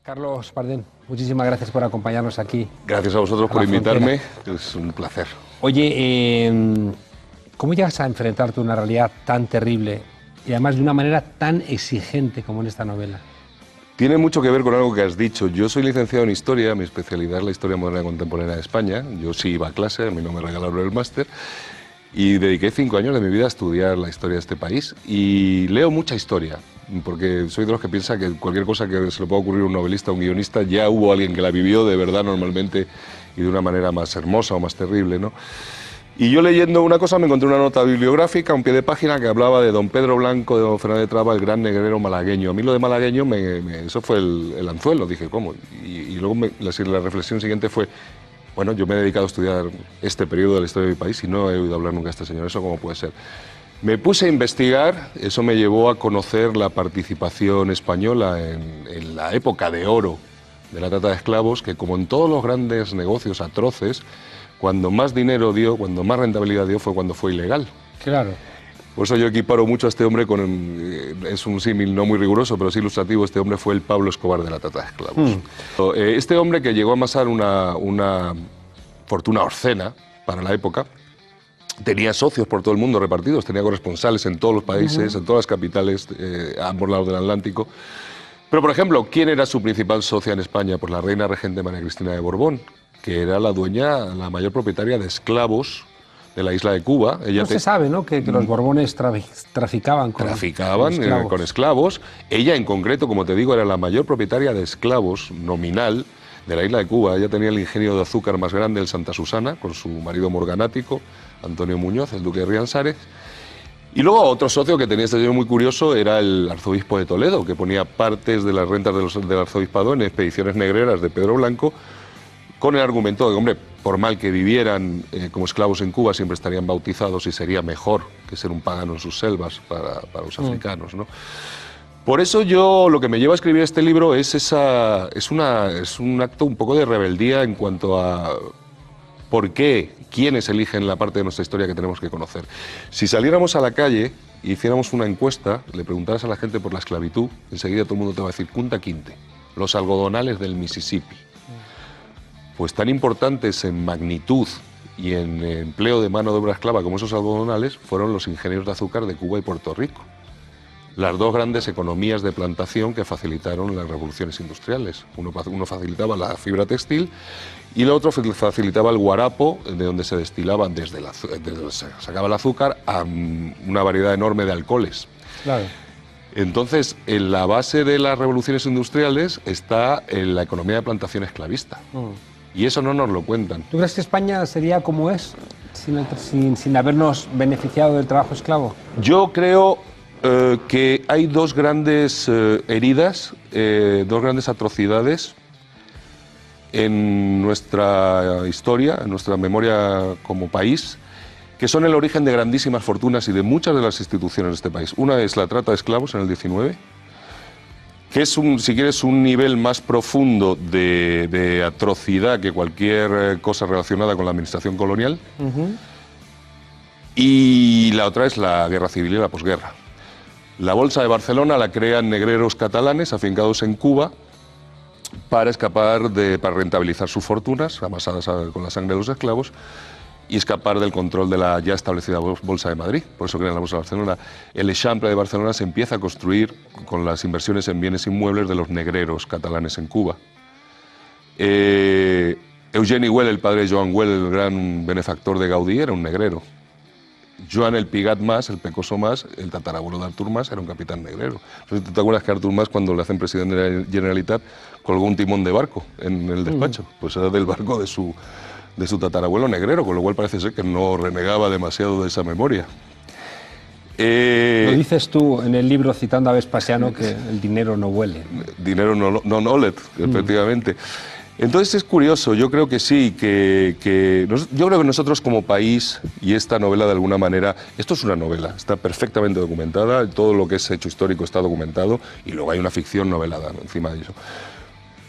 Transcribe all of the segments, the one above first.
Carlos Pardén, muchísimas gracias por acompañarnos aquí. Gracias a vosotros por invitarme, es un placer. Oye, ¿cómo llegas a enfrentarte a una realidad tan terrible y además de una manera tan exigente como en esta novela? Tiene mucho que ver con algo que has dicho. Yo soy licenciado en Historia, mi especialidad es la Historia Moderna y Contemporánea de España. Yo sí iba a clase, a mí no me regalaron el máster. Y dediqué 5 años de mi vida a estudiar la historia de este país. Y leo mucha historia, porque soy de los que piensa que cualquier cosa que se le pueda ocurrir a un novelista o un guionista, ya hubo alguien que la vivió de verdad normalmente y de una manera más hermosa o más terrible, ¿no? Y yo leyendo una cosa me encontré una nota bibliográfica, un pie de página que hablaba de don Pedro Blanco de don Fernández de Traba, el gran negrero malagueño. A mí lo de malagueño, eso fue el anzuelo, dije, ¿cómo? Y luego la reflexión siguiente fue, bueno, yo me he dedicado a estudiar este periodo de la historia de mi país y no he oído hablar nunca de este señor, ¿eso cómo puede ser? Me puse a investigar, eso me llevó a conocer la participación española en la época de oro de la trata de esclavos, que como en todos los grandes negocios atroces, cuando más dinero dio, cuando más rentabilidad dio, fue cuando fue ilegal. Claro. Por eso yo equiparo mucho a este hombre con... es un símil no muy riguroso, pero sí ilustrativo. Este hombre fue el Pablo Escobar de la trata de esclavos. Este hombre que llegó a amasar una fortuna obscena para la época, tenía socios por todo el mundo repartidos, tenía corresponsales en todos los países, en todas las capitales, a ambos lados del Atlántico. Pero, por ejemplo, ¿quién era su principal socia en España? Pues la reina regente María Cristina de Borbón, que era la dueña, la mayor propietaria de esclavos de la isla de Cuba. Ella se sabe, ¿no?, que los Borbones traficaban con esclavos. Ella, en concreto, como te digo, era la mayor propietaria de esclavos nominal de la isla de Cuba. Ella tenía el ingenio de azúcar más grande, el Santa Susana, con su marido morganático, Antonio Muñoz, el duque de Rianzares. Y luego otro socio que tenía este señor muy curioso era el arzobispo de Toledo, que ponía partes de las rentas del arzobispado en expediciones negreras de Pedro Blanco, con el argumento de que, hombre, por mal que vivieran como esclavos en Cuba, siempre estarían bautizados y sería mejor que ser un pagano en sus selvas para los africanos, ¿no? Por eso yo, lo que me lleva a escribir este libro es un acto un poco de rebeldía en cuanto a por qué, quiénes eligen la parte de nuestra historia que tenemos que conocer. Si saliéramos a la calle e hiciéramos una encuesta, le preguntaras a la gente por la esclavitud, enseguida todo el mundo te va a decir Kunta Kinte, los algodonales del Mississippi. Pues tan importantes en magnitud y en empleo de mano de obra esclava como esos algodonales fueron los ingenieros de azúcar de Cuba y Puerto Rico. Las dos grandes economías de plantación que facilitaron las revoluciones industriales. Uno facilitaba la fibra textil y el otro facilitaba el guarapo, de donde se destilaba, desde donde se sacaba el azúcar, a una variedad enorme de alcoholes. Claro. Entonces, en la base de las revoluciones industriales está la economía de esclavista. Y eso no nos lo cuentan. ¿Tú crees que España sería como es sin habernos beneficiado del trabajo esclavo? Yo creo que hay dos grandes heridas, dos grandes atrocidades en nuestra historia, en nuestra memoria como país, que son el origen de grandísimas fortunas y de muchas de las instituciones de este país. Una es la trata de esclavos en el 19, que es, si quieres, un nivel más profundo de atrocidad que cualquier cosa relacionada con la administración colonial. Y la otra es la guerra civil y la posguerra. La Bolsa de Barcelona la crean negreros catalanes afincados en Cuba para para rentabilizar sus fortunas, amasadas con la sangre de los esclavos, y escapar del control de la ya establecida Bolsa de Madrid. Por eso crean la Bolsa de Barcelona. El Eixample de Barcelona se empieza a construir con las inversiones en bienes inmuebles de los negreros catalanes en Cuba. Eugeni Güell, el padre de Joan Güell, el gran benefactor de Gaudí, era un negrero. Joan el Pigat Mas, el Pecoso Mas, el tatarabuelo de Artur Mas, era un capitán negrero. Entonces, ¿te acuerdas que Artur Mas, cuando le hacen presidente de la Generalitat, colgó un timón de barco en el despacho? Pues era del barco de su tatarabuelo negrero, con lo cual parece ser que no renegaba demasiado de esa memoria. Lo dices tú en el libro, citando a Vespasiano, que el dinero no huele. Dinero no olet, efectivamente. Entonces es curioso, yo creo que sí, yo creo que nosotros como país, y esta novela de alguna manera, esto es una novela, está perfectamente documentada, todo lo que es hecho histórico está documentado, y luego hay una ficción novelada, ¿no?, encima de eso.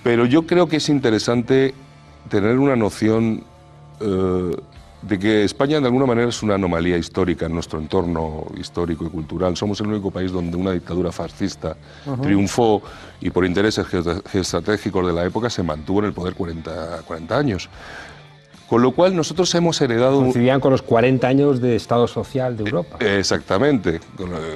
Pero yo creo que es interesante tener una noción de que España de alguna manera es una anomalía histórica en nuestro entorno histórico y cultural. Somos el único país donde una dictadura fascista triunfó y por intereses geoestratégicos de la época se mantuvo en el poder 40 años. Con lo cual nosotros hemos heredado... Coincidían con los 40 años de Estado social de Europa. Exactamente.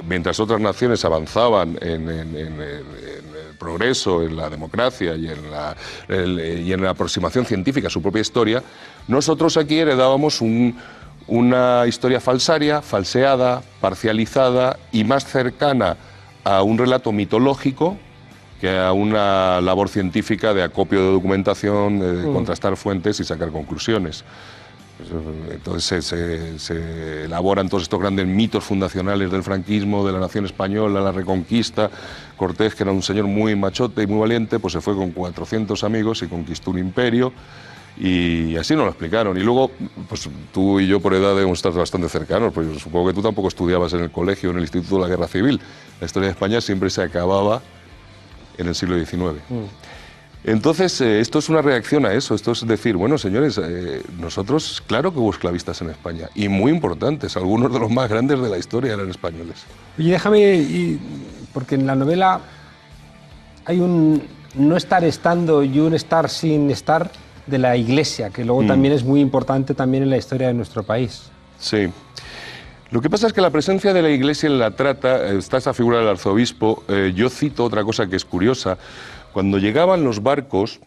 Mientras otras naciones avanzaban en el progreso, en la democracia y en la aproximación científica a su propia historia, nosotros aquí heredábamos una historia falsaria, falseada, parcializada y más cercana a un relato mitológico que a una labor científica de acopio de documentación, de contrastar fuentes y sacar conclusiones. Entonces se elaboran todos estos grandes mitos fundacionales del franquismo, de la nación española, la reconquista. Cortés, que era un señor muy machote y muy valiente, pues se fue con 400 amigos y conquistó un imperio. Y así nos lo explicaron. Y luego, pues tú y yo por edad debemos estar bastante cercanos, pues yo supongo que tú tampoco estudiabas en el colegio, en el Instituto de la Guerra Civil. La historia de España siempre se acababa en el siglo XIX. Entonces, esto es una reacción a eso. Esto es decir, bueno, señores, nosotros, claro que hubo esclavistas en España, y muy importantes, algunos de los más grandes de la historia eran españoles. Oye, déjame, porque en la novela hay un no estar estando y un estar sin estar de la Iglesia, que luego también es muy importante también en la historia de nuestro país. Sí. Lo que pasa es que la presencia de la Iglesia en la trata, está esa figura del arzobispo. Yo cito otra cosa que es curiosa. Cuando llegaban los barcos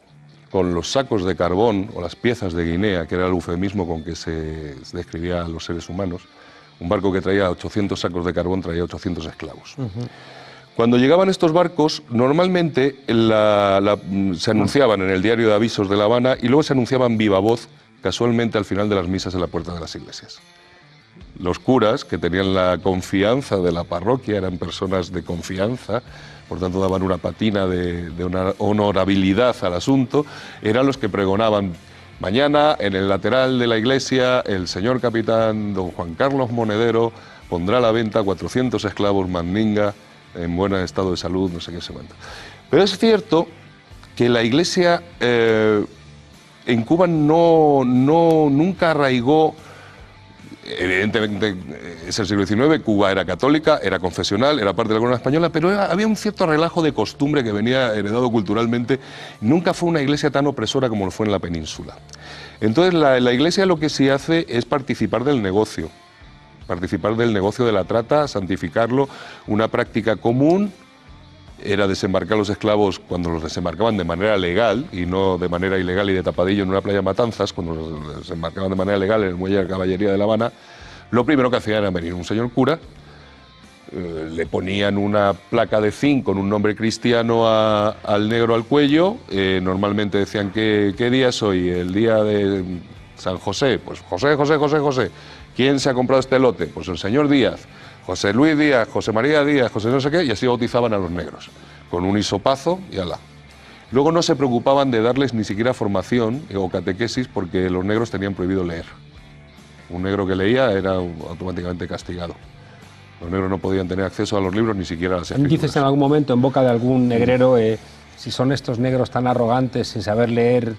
con los sacos de carbón o las piezas de Guinea, que era el eufemismo con que se describía a los seres humanos, un barco que traía 800 sacos de carbón traía 800 esclavos. Cuando llegaban estos barcos, normalmente se anunciaban en el diario de avisos de La Habana y luego se anunciaban viva voz, casualmente al final de las misas en la puerta de las iglesias. Los curas, que tenían la confianza de la parroquia, eran personas de confianza, por tanto daban una patina de una honorabilidad al asunto, eran los que pregonaban: mañana en el lateral de la iglesia el señor capitán don Juan Carlos Monedero pondrá a la venta 400 esclavos mandinga en buen estado de salud, no sé qué se cuenta. Pero es cierto que la iglesia en Cuba nunca arraigó. Evidentemente es el siglo XIX, Cuba era católica, era confesional, era parte de la corona española, pero había un cierto relajo de costumbre que venía heredado culturalmente. Nunca fue una iglesia tan opresora como lo fue en la península. Entonces la iglesia lo que sí hace es participar del negocio de la trata, santificarlo, una práctica común. Era desembarcar los esclavos cuando los desembarcaban de manera legal y no de manera ilegal y de tapadillo en una playa Matanzas. Cuando los desembarcaban de manera legal en el muelle de Caballería de La Habana, lo primero que hacían era venir un señor cura, le ponían una placa de zinc con un nombre cristiano al negro al cuello, normalmente decían ¿qué día es hoy? El día de San José. Pues José. ¿Quién se ha comprado este lote? Pues el señor Díaz. José Luis Díaz, José María Díaz, José no sé qué, y así bautizaban a los negros, con un hisopazo y alá. Luego no se preocupaban de darles ni siquiera formación o catequesis porque los negros tenían prohibido leer. Un negro que leía era automáticamente castigado. Los negros no podían tener acceso a los libros ni siquiera a las escrituras. ¿Dices en algún momento en boca de algún negrero si son estos negros tan arrogantes sin saber leer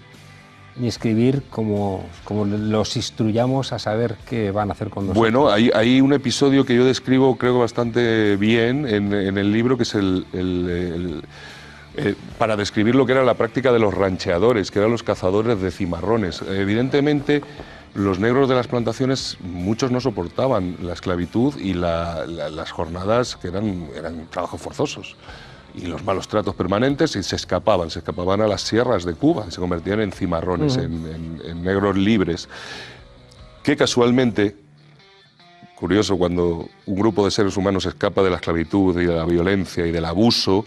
ni escribir, como los instruyamos a saber qué van a hacer con nosotros? Bueno, hay un episodio que yo describo, creo, bastante bien en el libro, que es para describir lo que era la práctica de los rancheadores, que eran los cazadores de cimarrones. Evidentemente, los negros de las plantaciones, muchos no soportaban la esclavitud y las jornadas que eran trabajos forzosos y los malos tratos permanentes, y se escapaban a las sierras de Cuba y se convertían en cimarrones, en negros libres, que casualmente, curioso, cuando un grupo de seres humanos escapa de la esclavitud y de la violencia y del abuso,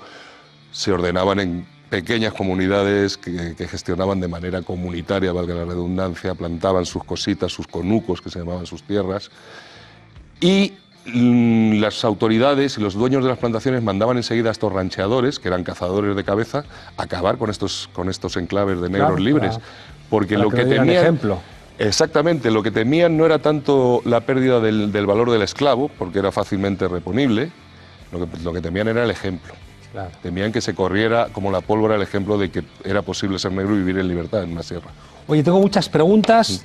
se ordenaban en pequeñas comunidades que gestionaban de manera comunitaria, valga la redundancia, plantaban sus cositas, sus conucos, que se llamaban sus tierras, y las autoridades y los dueños de las plantaciones mandaban enseguida a estos rancheadores, que eran cazadores de cabeza, a acabar con estos enclaves de negros libres. Porque lo que temían... ejemplo. Exactamente, lo que temían no era tanto la pérdida del valor del esclavo, porque era fácilmente reponible, lo que temían era el ejemplo. Claro. Temían que se corriera como la pólvora el ejemplo de que era posible ser negro y vivir en libertad en una sierra. Oye, tengo muchas preguntas.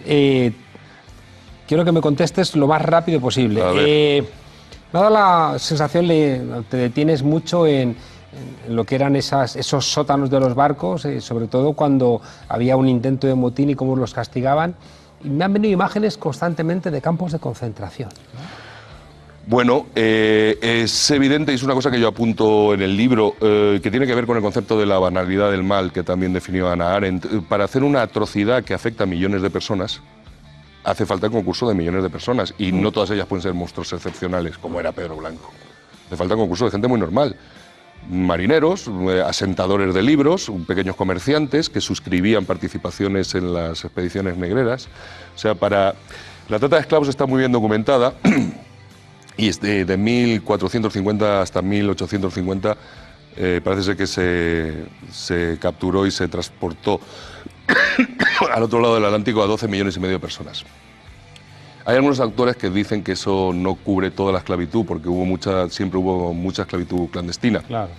quiero que me contestes lo más rápido posible. Me ha dado la sensación, te detienes mucho en lo que eran esos sótanos de los barcos, sobre todo cuando había un intento de motín y cómo los castigaban. Y me han venido imágenes constantemente de campos de concentración, ¿no? Bueno, es evidente, y es una cosa que yo apunto en el libro, que tiene que ver con el concepto de la banalidad del mal, que también definió Hannah Arendt. Para hacer una atrocidad que afecta a millones de personas, hace falta el concurso de millones de personas, y no todas ellas pueden ser monstruos excepcionales, como era Pedro Blanco. Hace falta el concurso de gente muy normal. Marineros, asentadores de libros, pequeños comerciantes que suscribían participaciones en las expediciones negreras. O sea, la trata de esclavos está muy bien documentada. Y de 1450 hasta 1850 parece ser que se capturó y se transportó al otro lado del Atlántico a 12,5 millones de personas. Hay algunos autores que dicen que eso no cubre toda la esclavitud, porque siempre hubo mucha esclavitud clandestina. Claro.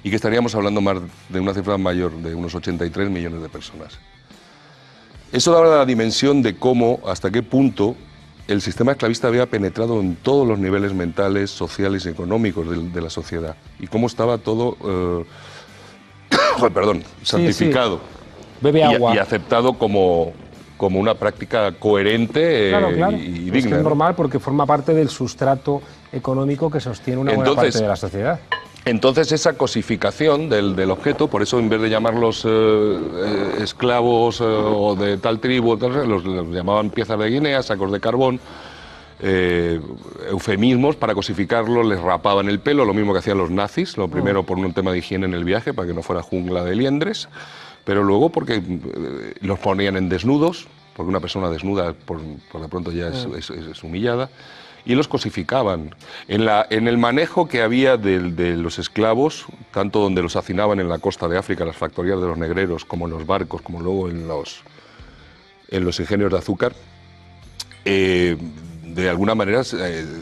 Y que estaríamos hablando más de una cifra mayor, de unos 83 millones de personas. Eso da la dimensión de cómo, hasta qué punto, el sistema esclavista había penetrado en todos los niveles mentales, sociales y económicos de la sociedad. Y cómo estaba todo, santificado. Sí. Bebe agua. Y aceptado como una práctica coherente claro. y Es digna. que es normal porque forma parte del sustrato económico que sostiene una buena parte de la sociedad. Entonces esa cosificación del objeto, por eso en vez de llamarlos esclavos o de tal tribu, los llamaban piezas de Guinea, sacos de carbón, eufemismos para cosificarlos, les rapaban el pelo, lo mismo que hacían los nazis, lo primero por un tema de higiene en el viaje, para que no fuera jungla de liendres, pero luego porque los ponían en desnudos, porque una persona desnuda por de pronto ya es humillada, y los cosificaban. En el manejo que había de los esclavos, tanto donde los hacinaban en la costa de África, las factorías de los negreros, como en los barcos, como luego en los ingenios de azúcar, de alguna manera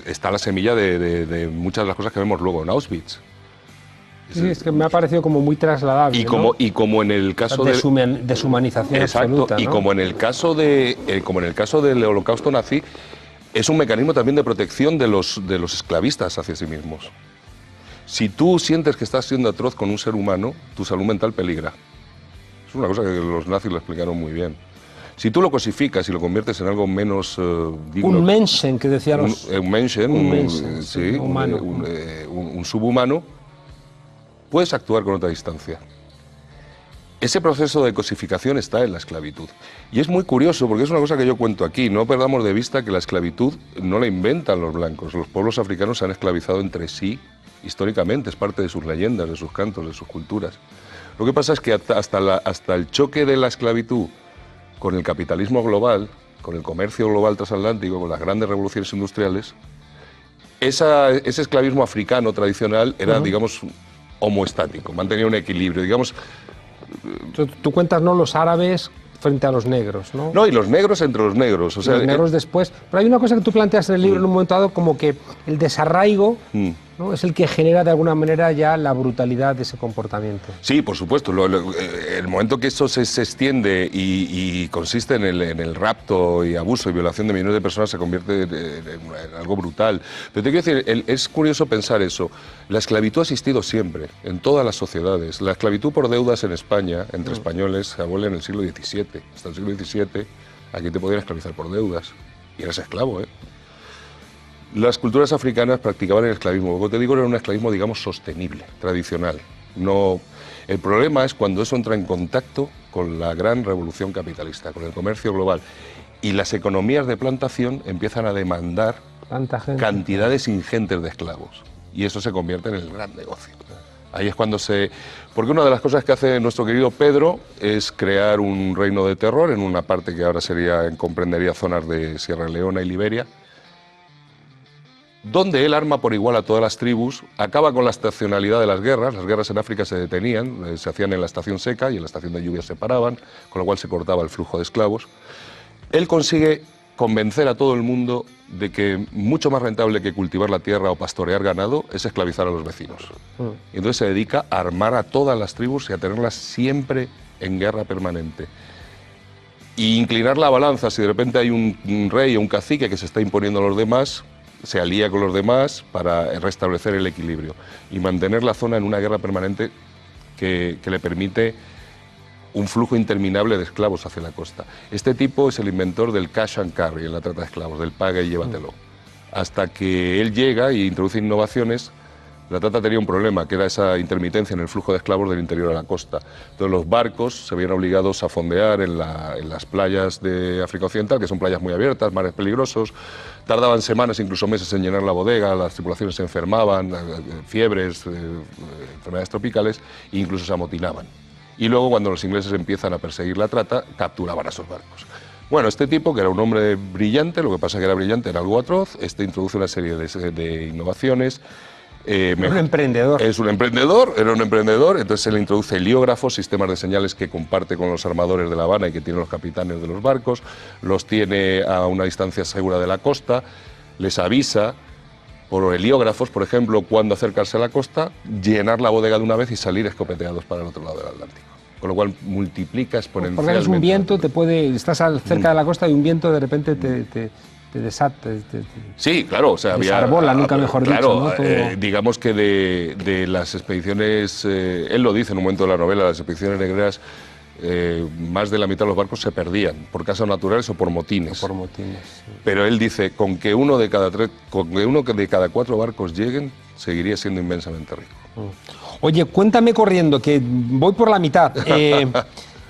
está la semilla de muchas de las cosas que vemos luego en Auschwitz. Sí, es que me ha parecido como muy trasladable. Y como en el caso deshumanización absoluta, ¿no? Y como en el caso del Holocausto nazi, es un mecanismo también de protección de los esclavistas hacia sí mismos. Si tú sientes que estás siendo atroz con un ser humano, tu salud mental peligra. Es una cosa que los nazis lo explicaron muy bien. Si tú lo cosificas y lo conviertes en algo menos digno... Un Menschen, que decíamos. Un Menschen, un subhumano, puedes actuar con otra distancia. Ese proceso de cosificación está en la esclavitud. Y es muy curioso, porque es una cosa que yo cuento aquí. No perdamos de vista que la esclavitud no la inventan los blancos. Los pueblos africanos se han esclavizado entre sí históricamente. Es parte de sus leyendas, de sus cantos, de sus culturas. Lo que pasa es que hasta el choque de la esclavitud con el capitalismo global, con el comercio global transatlántico, con las grandes revoluciones industriales, ese esclavismo africano tradicional era, digamos, homoestático, mantenía un equilibrio, digamos. Tú cuentas, ¿no?, los árabes frente a los negros, ¿no? No, y los negros entre los negros. O sea, los negros después. Pero hay una cosa que tú planteas en el libro en un momento dado, como que el desarraigo, ¿no?, es el que genera de alguna manera ya la brutalidad de ese comportamiento. Sí, por supuesto. El momento que eso se extiende y consiste en el rapto y abuso y violación de millones de personas, se convierte en algo brutal. Pero te quiero decir, es curioso pensar eso. La esclavitud ha existido siempre, en todas las sociedades. La esclavitud por deudas en España, entre españoles, se abole en el siglo XVII. Hasta el siglo XVII, aquí te podían esclavizar por deudas. Y eras esclavo, ¿eh? Las culturas africanas practicaban el esclavismo. Como te digo, era un esclavismo, digamos, sostenible, tradicional. No, el problema es cuando eso entra en contacto con la gran revolución capitalista, con el comercio global. Y las economías de plantación empiezan a demandar cantidades ingentes de esclavos. Y eso se convierte en el gran negocio. Ahí es cuando Porque una de las cosas que hace nuestro querido Pedro es crear un reino de terror en una parte que ahora comprendería zonas de Sierra Leona y Liberia, donde él arma por igual a todas las tribus, acaba con la estacionalidad de las guerras en África se detenían, se hacían en la estación seca y en la estación de lluvia se paraban, con lo cual se cortaba el flujo de esclavos. Él consigue convencer a todo el mundo de que mucho más rentable que cultivar la tierra o pastorear ganado es esclavizar a los vecinos. Y entonces se dedica a armar a todas las tribus y a tenerlas siempre en guerra permanente. y inclinar la balanza. Si de repente hay un rey o un cacique que se está imponiendo a los demás, se alía con los demás para restablecer el equilibrio y mantener la zona en una guerra permanente que le permite un flujo interminable de esclavos hacia la costa. Este tipo es el inventor del cash and carry en la trata de esclavos, del paga y llévatelo. Hasta que él llega y introduce innovaciones, la trata tenía un problema, que era esa intermitencia en el flujo de esclavos del interior a la costa. Entonces los barcos se veían obligados a fondear en las playas de África Occidental, que son playas muy abiertas, mares peligrosos. Tardaban semanas, incluso meses en llenar la bodega, las tripulaciones se enfermaban, fiebres, enfermedades tropicales, e incluso se amotinaban. Y luego, cuando los ingleses empiezan a perseguir la trata, capturaban a esos barcos. Bueno, este tipo, que era un hombre brillante, lo que pasa que era brillante, era algo atroz, introduce una serie de innovaciones. Era un emprendedor. Es un emprendedor, era un emprendedor, entonces él introduce heliógrafos, sistemas de señales que comparte con los armadores de La Habana y que tienen los capitanes de los barcos, los tiene a una distancia segura de la costa, les avisa por heliógrafos, por ejemplo, cuando acercarse a la costa, llenar la bodega de una vez y salir escopeteados para el otro lado del Atlántico. Con lo cual multiplica exponencialmente. Porque es un viento, estás cerca de la costa y un viento de repente te desata. Sí, claro, o sea, había... Desarbola, nunca mejor claro, dicho, ¿no? digamos que de las expediciones, él lo dice en un momento de la novela, las expediciones negreras, más de la mitad de los barcos se perdían, por causas naturales o por motines. O por motines, sí. Pero él dice, con que uno de cada 4 barcos lleguen, seguiría siendo inmensamente rico. Oye, cuéntame corriendo, que voy por la mitad.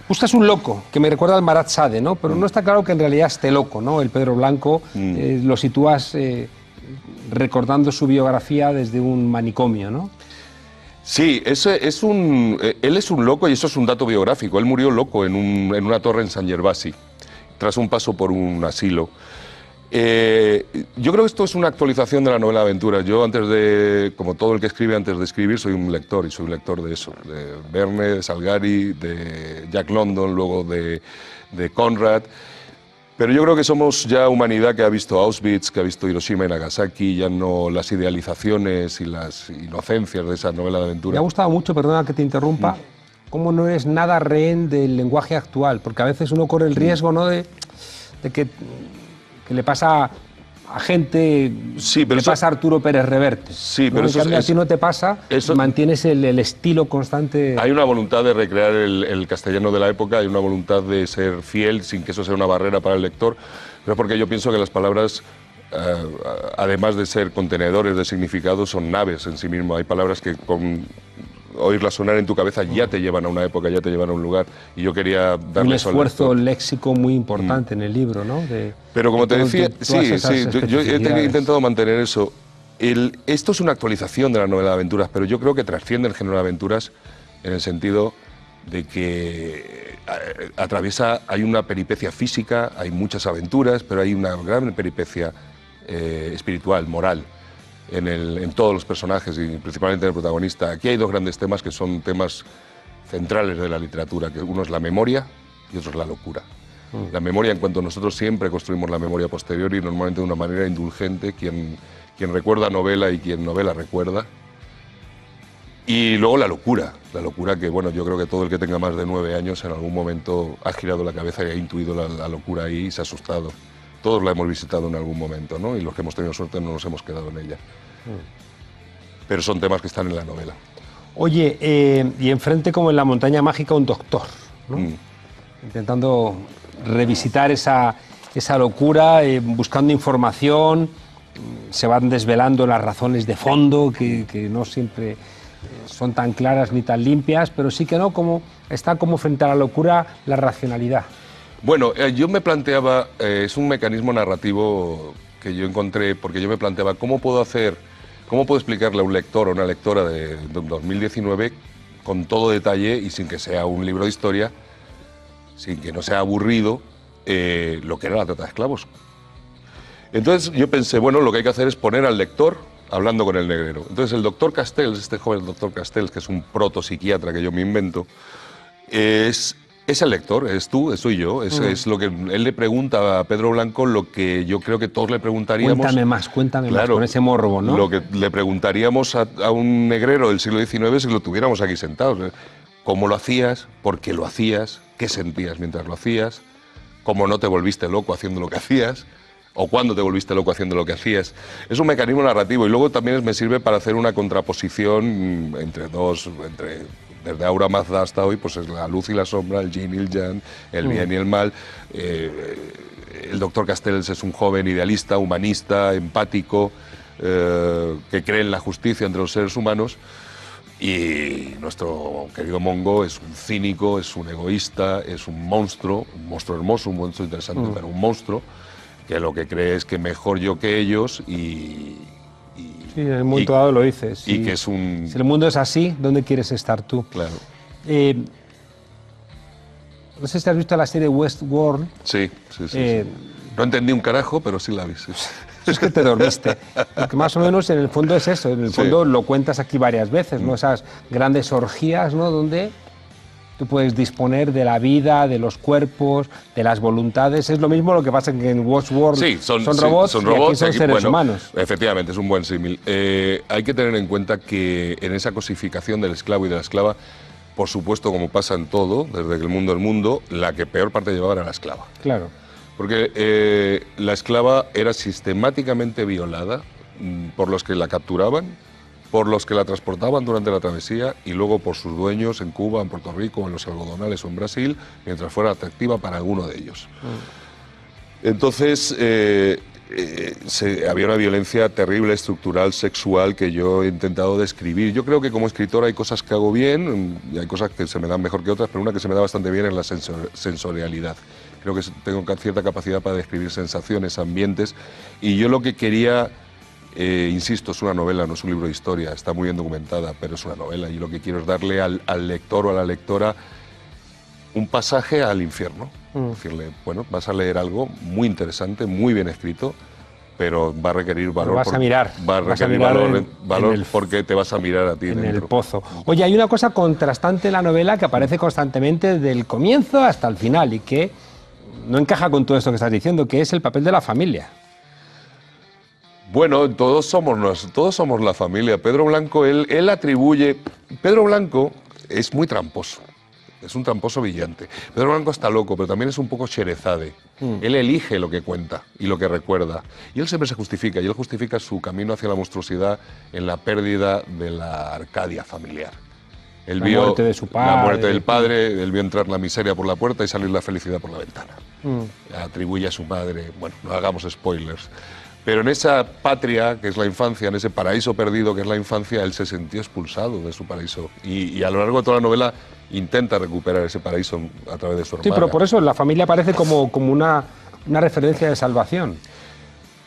Buscas un loco, que me recuerda al Marat Sade, ¿no? Pero no está claro que en realidad esté loco, ¿no? El Pedro Blanco lo sitúas recordando su biografía desde un manicomio, ¿no? Sí, él es un loco y eso es un dato biográfico. Él murió loco en una torre en San Gervasi, tras un paso por un asilo. Yo creo que esto es una actualización de la novela de aventuras. Yo, como todo el que escribe antes de escribir, soy un lector, y soy un lector de eso, de Verne, de Salgari, de Jack London, luego de Conrad. Pero yo creo que somos ya humanidad que ha visto Auschwitz, que ha visto Hiroshima y Nagasaki, ya no las idealizaciones y las inocencias de esa novela de aventura. Me ha gustado mucho, perdona que te interrumpa, cómo no eres nada rehén del lenguaje actual, porque a veces uno corre el riesgo, ¿no?, de que le pasa a gente, sí, pero le pasa a Arturo Pérez Reverte. Sí, pero ¿no? En cambio, a ti no te pasa, mantienes el estilo constante. Hay una voluntad de recrear el castellano de la época, hay una voluntad de ser fiel sin que eso sea una barrera para el lector, pero porque yo pienso que las palabras, además de ser contenedores de significado, son naves en sí mismo. Hay palabras que con oírlas sonar en tu cabeza ya te llevan a una época, ya te llevan a un lugar, y yo quería darle un esfuerzo léxico muy importante en el libro, ¿no? Pero como te decía, yo he intentado mantener eso. Esto es una actualización de la novela de aventuras, pero yo creo que trasciende el género de aventuras en el sentido de que hay una peripecia física, hay muchas aventuras, pero hay una gran peripecia espiritual, moral, en todos los personajes y principalmente en el protagonista. Aquí hay 2 grandes temas que son temas centrales de la literatura, que uno es la memoria y otro es la locura. La memoria, en cuanto nosotros siempre construimos la memoria posterior y normalmente de una manera indulgente, quien recuerda novela y quien novela recuerda. Y luego la locura que, bueno, yo creo que todo el que tenga más de 9 años en algún momento ha girado la cabeza y ha intuido la locura ahí y se ha asustado. Todos la hemos visitado en algún momento, ¿no? Y los que hemos tenido suerte no nos hemos quedado en ella. Pero son temas que están en la novela. Oye, y enfrente, como en La montaña mágica, un doctor, ¿no? Intentando revisitar esa locura, buscando información, se van desvelando las razones de fondo, que no siempre son tan claras ni tan limpias, pero sí que no, está como frente a la locura la racionalidad. Bueno, yo me planteaba, es un mecanismo narrativo que yo encontré, porque yo me planteaba cómo puedo explicarle a un lector o una lectora de 2019 con todo detalle y sin que sea un libro de historia, sin que no sea aburrido, lo que era la trata de esclavos. Entonces yo pensé, bueno, lo que hay que hacer es poner al lector hablando con el negrero. Entonces el doctor Castells, este joven doctor Castells, que es un protopsiquiatra que yo me invento, es el lector, es tú, soy yo, es lo que él le pregunta a Pedro Blanco, lo que yo creo que todos le preguntaríamos. Cuéntame más, con ese morbo, ¿no? Lo que le preguntaríamos a un negrero del siglo XIX si lo tuviéramos aquí sentados. ¿Cómo lo hacías? ¿Por qué lo hacías? ¿Qué sentías mientras lo hacías? cómo no te volviste loco haciendo lo que hacías, o cuándo te volviste loco haciendo lo que hacías. Es un mecanismo narrativo y luego también me sirve para hacer una contraposición desde Aura Mazda hasta hoy, pues es la luz y la sombra, el yin y el yang, el bien y el mal. El doctor Castells es un joven idealista, humanista, empático, que cree en la justicia entre los seres humanos. Y nuestro querido Mongo es un cínico, es un egoísta, es un monstruo hermoso, un monstruo interesante, pero un monstruo que lo que cree es que mejor yo que ellos sí, en el momento dado lo dices. Y que es un... Si el mundo es así, ¿dónde quieres estar tú? Claro. No sé si has visto la serie Westworld. Sí. No entendí un carajo, pero sí la vi. Sí. Es que te dormiste. Porque más o menos en el fondo es eso. En el fondo lo cuentas aquí varias veces, ¿no? Esas grandes orgías, ¿no? Donde tú puedes disponer de la vida, de los cuerpos, de las voluntades. Es lo mismo lo que pasa que en Westworld son robots, y aquí son seres humanos. Efectivamente, es un buen símil. Hay que tener en cuenta que en esa cosificación del esclavo y de la esclava, por supuesto, como pasa en todo, desde que el mundo es mundo, la que peor parte llevaba era la esclava. Claro. Porque la esclava era sistemáticamente violada por los que la capturaban, por los que la transportaban durante la travesía y luego por sus dueños en Cuba, en Puerto Rico, en los algodonales o en Brasil, mientras fuera atractiva para alguno de ellos. Entonces, había una violencia terrible, estructural, sexual, que yo he intentado describir. Yo creo que como escritor hay cosas que hago bien y hay cosas que se me dan mejor que otras, pero una que se me da bastante bien es la sensorialidad. Creo que tengo cierta capacidad para describir sensaciones, ambientes, y yo lo que quería, insisto, es una novela, no es un libro de historia, está muy bien documentada, pero es una novela, y lo que quiero es darle al lector o a la lectora un pasaje al infierno. Decirle, bueno, vas a leer algo muy interesante, muy bien escrito, pero va a requerir valor. Vas a mirar. Va a requerir valor porque te vas a mirar a ti en dentro. el pozo. Oye, hay una cosa contrastante en la novela que aparece constantemente desde el comienzo hasta el final y que no encaja con todo esto que estás diciendo, que es el papel de la familia. Bueno, todos somos la familia. Pedro Blanco, él atribuye... Pedro Blanco es muy tramposo. Es un tramposo brillante. Pedro Blanco está loco, pero también es un poco Sherezade. Él elige lo que cuenta y lo que recuerda. Y él siempre se justifica, y él justifica su camino hacia la monstruosidad en la pérdida de la Arcadia familiar. Él vio muerte de su padre, la muerte del padre, él vio entrar la miseria por la puerta y salir la felicidad por la ventana. Atribuye a su madre, bueno, no hagamos spoilers, pero en esa patria que es la infancia, en ese paraíso perdido que es la infancia, él se sintió expulsado de su paraíso y a lo largo de toda la novela intenta recuperar ese paraíso a través de su hermana. Sí, pero por eso la familia parece como una referencia de salvación.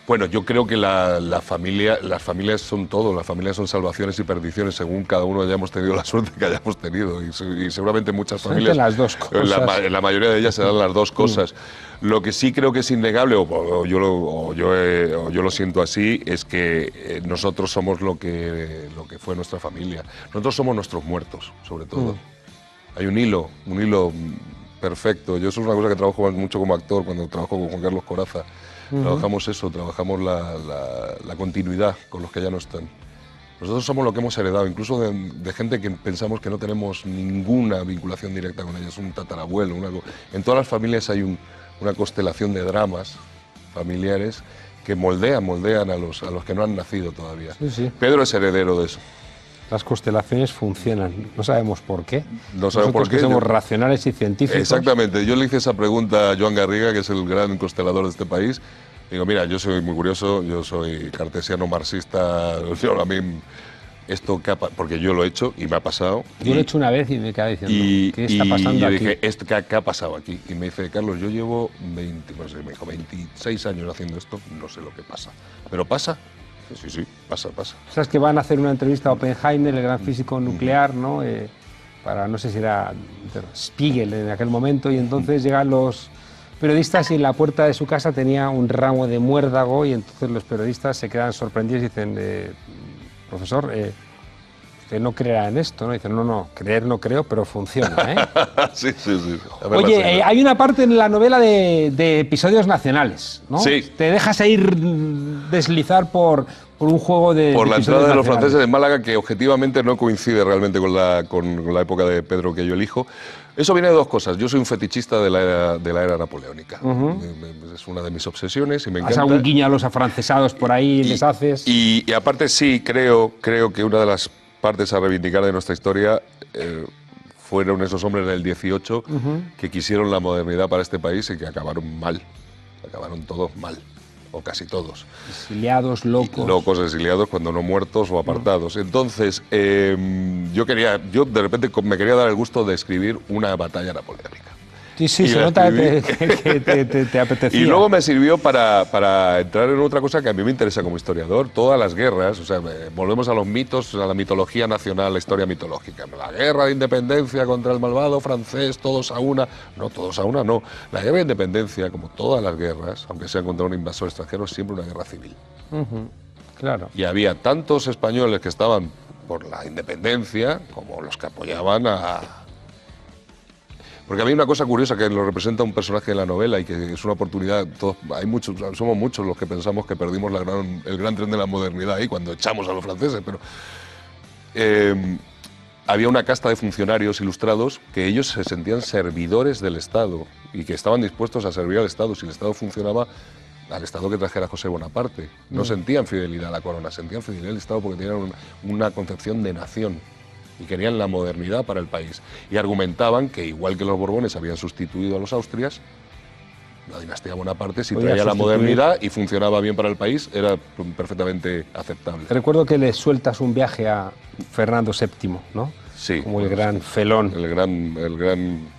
Bueno, yo creo que las familias son todo, las familias son salvaciones y perdiciones según cada uno hayamos tenido la suerte que hayamos tenido y seguramente muchas familias, las dos cosas. En la mayoría de ellas se dan las dos cosas. Lo que sí creo que es innegable, o yo lo siento así, es que nosotros somos lo que fue nuestra familia. Nosotros somos nuestros muertos, sobre todo. Hay un hilo perfecto. Yo eso es una cosa que trabajo mucho como actor cuando trabajo con Juan Carlos Corazza. Trabajamos eso, trabajamos la continuidad con los que ya no están. Nosotros somos lo que hemos heredado, incluso de gente que pensamos que no tenemos ninguna vinculación directa con ellos, un tatarabuelo, en todas las familias hay una constelación de dramas familiares que moldean a los que no han nacido todavía. Sí. Pedro es heredero de eso. Las constelaciones funcionan, no sabemos por qué. No sabemos por qué. Que somos racionales y científicos. Exactamente. Yo le hice esa pregunta a Joan Garriga, que es el gran constelador de este país. Digo, mira, yo soy muy curioso, yo soy cartesiano marxista, a mí esto, porque yo lo he hecho y me ha pasado. Yo lo he hecho una vez y me quedé diciendo, ¿qué está pasando y yo aquí? dije, ¿qué ha pasado aquí? Y me dice, Carlos, yo llevo 26 años haciendo esto, no sé lo que pasa. ¿Pero pasa? Sí, pasa. Sabes que van a hacer una entrevista a Oppenheimer, el gran físico nuclear, ¿no? Para, no sé si era Spiegel en aquel momento, y entonces llegan los periodistas y en la puerta de su casa tenía un ramo de muérdago y entonces los periodistas se quedan sorprendidos y dicen, profesor, usted no creerá en esto, ¿no? Dice, no, creer no creo, pero funciona, ¿eh? Sí. Oye, hay una parte en la novela de episodios nacionales, ¿no? Sí. Te dejas ir deslizar por un juego de por la entrada de los nacionales. franceses en Málaga, que objetivamente no coincide realmente con la época de Pedro que yo elijo. Eso viene de dos cosas. Yo soy un fetichista de la era napoleónica. Es una de mis obsesiones y me encanta. ¿Has algún guiño a los afrancesados por ahí, les haces? Y aparte sí, creo que una de las partes a reivindicar de nuestra historia fueron esos hombres del 18 que quisieron la modernidad para este país y que acabaron mal. Acabaron todos mal. O casi todos. Exiliados, locos. Locos, exiliados, cuando no muertos o apartados. Entonces, yo de repente me quería dar el gusto de escribir una batalla napoleónica. Sí, se nota que te apetecía. Y luego me sirvió para entrar en otra cosa que a mí me interesa como historiador, todas las guerras, o sea, volvemos a los mitos, a la mitología nacional, la historia mitológica. La guerra de independencia contra el malvado francés, todos a una. No, todos a una no. La guerra de independencia, como todas las guerras, aunque sean contra un invasor extranjero, es siempre una guerra civil. Claro. Y había tantos españoles que estaban por la independencia como los que apoyaban a... Porque a mí hay una cosa curiosa que lo representa un personaje de la novela y que es una oportunidad, somos muchos los que pensamos que perdimos el gran tren de la modernidad ahí cuando echamos a los franceses, pero había una casta de funcionarios ilustrados que ellos se sentían servidores del Estado y que estaban dispuestos a servir al Estado. Si el Estado funcionaba, al Estado que trajera José Bonaparte. No sentían fidelidad a la corona, sentían fidelidad al Estado porque tenían una concepción de nación y querían la modernidad para el país. Y argumentaban que, igual que los Borbones habían sustituido a los Austrias, la dinastía Bonaparte, si traía la modernidad y funcionaba bien para el país, era perfectamente aceptable. Recuerdo que le sueltas un viaje a Fernando VII, ¿no? Sí. Como el gran felón. El gran...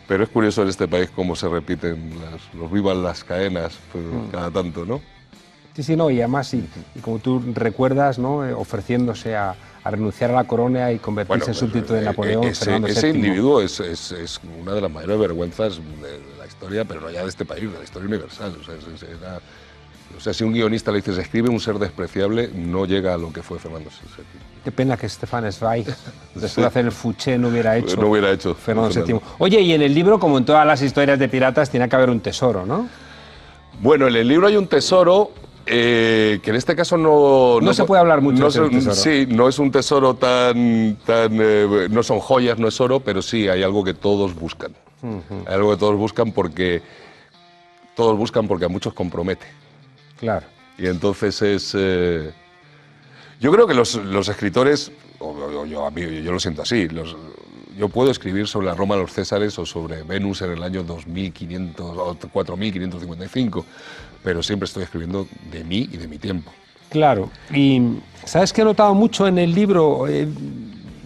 Pero es curioso en este país cómo se repiten los vivas las cadenas cada tanto, ¿no? Sí, no, y además, y como tú recuerdas, ¿no? Ofreciéndose a renunciar a la corona y convertirse en súbdito de Napoleón, Fernando VII. Ese individuo es una de las mayores vergüenzas de la historia, pero no ya de este país, de la historia universal. O sea, si un guionista le dices, escribe un ser despreciable, no llega a lo que fue Fernando VII. Qué pena que Stefan Zweig, después de hacer el Fouché, no hubiera hecho Fernando VII. Oye, y en el libro, como en todas las historias de piratas, tiene que haber un tesoro, ¿no? Bueno, en el libro hay un tesoro... que en este caso no se puede hablar mucho de tesoro. Sí, no es un tesoro no son joyas, no es oro, pero sí hay algo que todos buscan. Hay algo que todos buscan porque a muchos compromete. Claro. Y entonces yo creo que los escritores, yo lo siento así, yo puedo escribir sobre la Roma de los Césares o sobre Venus en el año 2500 o 4555, pero siempre estoy escribiendo de mí y de mi tiempo. Claro, y ¿sabes qué he notado mucho en el libro?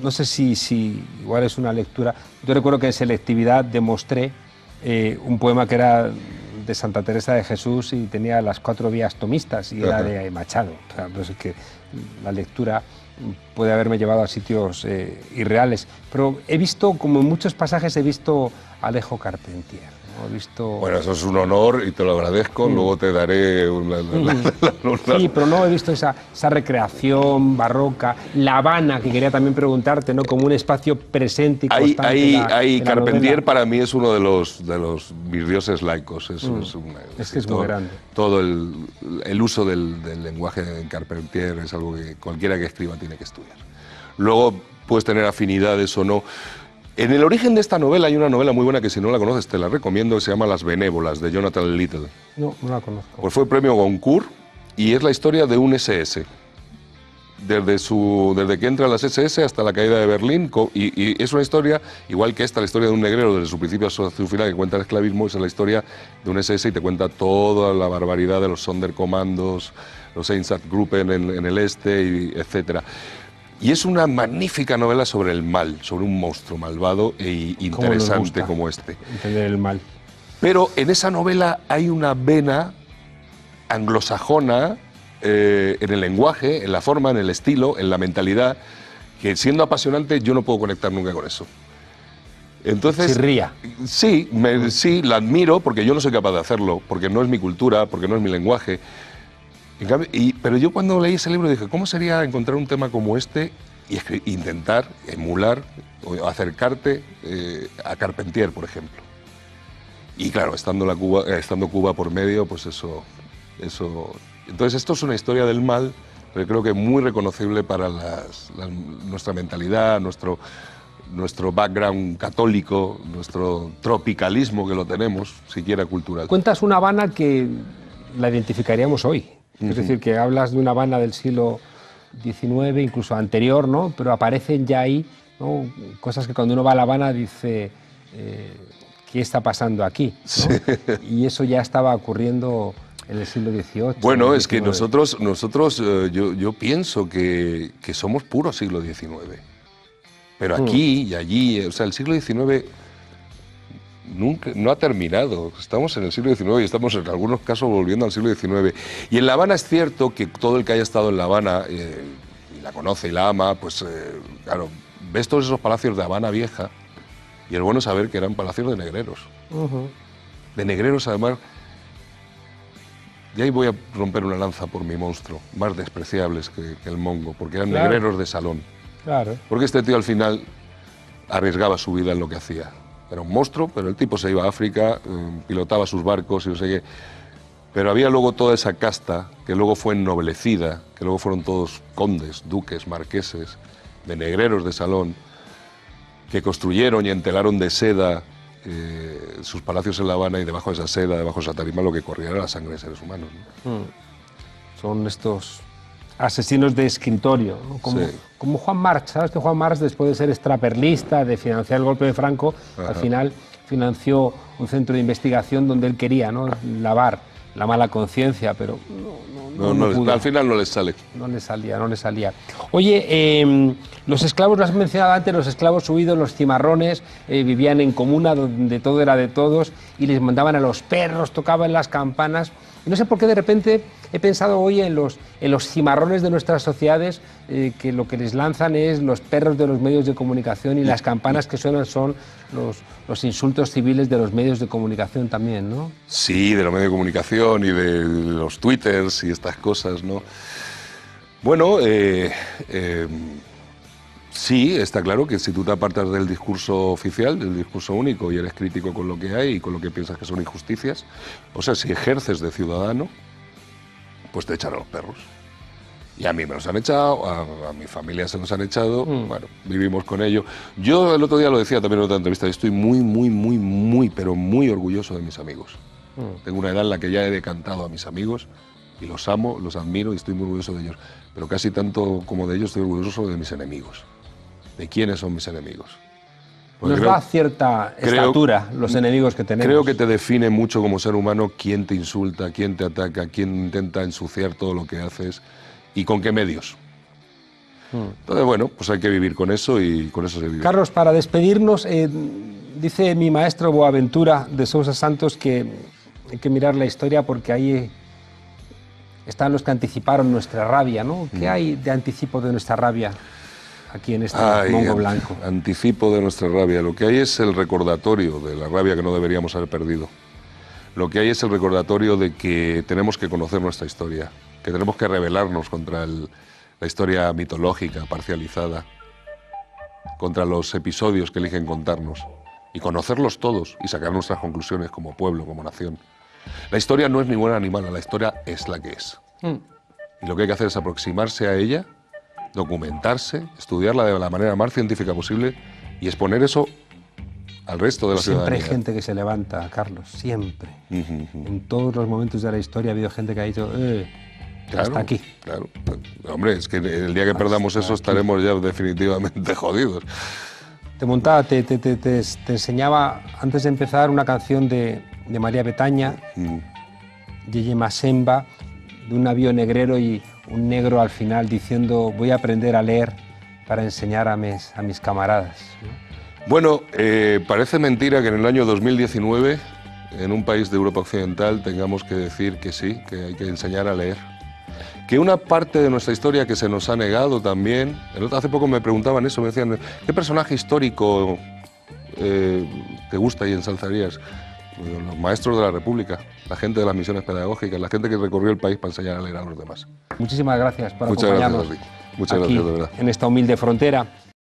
No sé si igual es una lectura. Yo recuerdo que en selectividad demostré un poema que era de Santa Teresa de Jesús y tenía las 4 vías tomistas y era de Machado. O sea, pues es que la lectura puede haberme llevado a sitios irreales, pero he visto, como en muchos pasajes, he visto a Alejo Carpentier. Bueno, eso es un honor y te lo agradezco, luego te daré Sí, pero no he visto esa recreación barroca, La Habana, que quería también preguntarte, ¿no? Como un espacio presente y constante. Carpentier para mí es uno de los mis dioses laicos. Es que es muy grande. Todo el uso del lenguaje en Carpentier es algo que cualquiera que escriba tiene que estudiar. Luego puedes tener afinidades o no. En el origen de esta novela hay una novela muy buena que si no la conoces te la recomiendo, que se llama Las Benévolas, de Jonathan Little. No la conozco. Pues fue premio Goncourt y es la historia de un SS. Desde que entra a las SS hasta la caída de Berlín, y es una historia, igual que esta, la historia de un negrero desde su principio hasta su final, que cuenta el esclavismo, es la historia de un SS y te cuenta toda la barbaridad de los Sonderkommandos, los Einsatzgruppen en el este, etc. Y es una magnífica novela sobre el mal, sobre un monstruo malvado e interesante como este. Entender el mal. Pero en esa novela hay una vena anglosajona en el lenguaje, en la forma, en el estilo, en la mentalidad, que siendo apasionante yo no puedo conectar nunca con eso. Entonces, Chirría. Sí, la admiro porque yo no soy capaz de hacerlo, porque no es mi cultura, porque no es mi lenguaje. Pero yo cuando leí ese libro dije, ¿cómo sería encontrar un tema como este intentar emular o acercarte a Carpentier, por ejemplo. Y claro, estando Cuba por medio, pues eso... Entonces esto es una historia del mal, pero creo que muy reconocible para nuestra mentalidad, nuestro background católico, nuestro tropicalismo que lo tenemos, siquiera cultural. Cuentas una Habana que la identificaríamos hoy. Es decir, que hablas de una Habana del siglo XIX, incluso anterior, ¿no? Pero aparecen ya ahí, ¿no?, cosas que cuando uno va a La Habana dice, ¿qué está pasando aquí?, ¿no? Sí. Y eso ya estaba ocurriendo en el siglo XVIII. Bueno, es que nosotros yo pienso que somos puro siglo XIX. Pero aquí y allí, o sea, el siglo XIX nunca, no ha terminado. Estamos en el siglo XIX y estamos en algunos casos volviendo al siglo XIX. Y en La Habana es cierto que todo el que haya estado en La Habana y la conoce y la ama, pues claro, ves todos esos palacios de Habana Vieja y es bueno saber que eran palacios de negreros. De negreros, además. Y ahí voy a romper una lanza por mi monstruo, más despreciables que el mongo, porque eran negreros de salón. Claro. Porque este tío al final arriesgaba su vida en lo que hacía. Era un monstruo, pero el tipo se iba a África, pilotaba sus barcos y no sé qué. Pero había luego toda esa casta que luego fue ennoblecida, que luego fueron todos condes, duques, marqueses, de negreros de salón, que construyeron y entelaron de seda sus palacios en La Habana, y debajo de esa seda, debajo de esa tarima, lo que corría era la sangre de seres humanos, ¿no? Son estos asesinos de escritorio, ¿no? Como Juan March. ¿Sabes que Juan March, después de ser extraperlista, de financiar el golpe de Franco, al final financió un centro de investigación donde él quería, ¿no?, lavar la mala conciencia, pero no al final no les sale. No le salía. Oye, los esclavos, lo has mencionado antes, los esclavos huidos, los cimarrones, vivían en comuna donde todo era de todos y les mandaban a los perros, tocaban las campanas. Y no sé por qué de repente he pensado hoy en los cimarrones de nuestras sociedades, que lo que les lanzan es los perros de los medios de comunicación, y las campanas que suenan son los insultos civiles de los medios de comunicación también, ¿no? Sí, de los medios de comunicación y de los twitters y estas cosas, ¿no? Bueno, sí, está claro que si tú te apartas del discurso oficial, del discurso único, y eres crítico con lo que hay y con lo que piensas que son injusticias, o sea, si ejerces de ciudadano, pues te echan a los perros. Y a mí me los han echado, a mi familia se los han echado, bueno, vivimos con ello. Yo el otro día lo decía también en otra entrevista, yo estoy muy, pero muy orgulloso de mis amigos. Tengo una edad en la que ya he decantado a mis amigos y los amo, los admiro y estoy muy orgulloso de ellos. Pero casi tanto como de ellos estoy orgulloso de mis enemigos. ¿De quiénes son mis enemigos? Porque nos da cierta estatura los enemigos que tenemos. Creo que te define mucho como ser humano quién te insulta, quién te ataca, quién intenta ensuciar todo lo que haces y con qué medios. Entonces, bueno, pues hay que vivir con eso y con eso se vive. Carlos, para despedirnos, dice mi maestro Boaventura de Sousa Santos que hay que mirar la historia porque ahí están los que anticiparon nuestra rabia, ¿no? ¿Qué hay de anticipo de nuestra rabia aquí en este mongo blanco? Anticipo de nuestra rabia. Lo que hay es el recordatorio de la rabia que no deberíamos haber perdido. Lo que hay es el recordatorio de que tenemos que conocer nuestra historia, que tenemos que rebelarnos contra la historia mitológica, parcializada, contra los episodios que eligen contarnos, y conocerlos todos y sacar nuestras conclusiones como pueblo, como nación. La historia no es ni buena ni mala, la historia es la que es. Y lo que hay que hacer es aproximarse a ella, documentarse, estudiarla de la manera más científica posible y exponer eso al resto de la ciudadanía. Siempre hay gente que se levanta, Carlos, siempre. En todos los momentos de la historia ha habido gente que ha dicho, claro, hasta aquí. Claro. Hombre, es que el día que perdamos eso estaremos ya definitivamente jodidos. Te montaba, te enseñaba antes de empezar una canción de María Betaña, Yeye Masemba, de un navío negrero y un negro al final diciendo voy a aprender a leer para enseñar a mis camaradas, ¿no? Bueno, parece mentira que en el año 2019, en un país de Europa Occidental, tengamos que decir que sí, que hay que enseñar a leer. Que una parte de nuestra historia que se nos ha negado también... Hace poco me preguntaban eso, me decían, ¿qué personaje histórico te gusta y ensalzarías? Los maestros de la República, la gente de las misiones pedagógicas, la gente que recorrió el país para enseñar a leer a los demás. Muchísimas gracias por acompañarnos. Muchas gracias a ti. Muchas aquí, gracias, de verdad. en esta humilde frontera.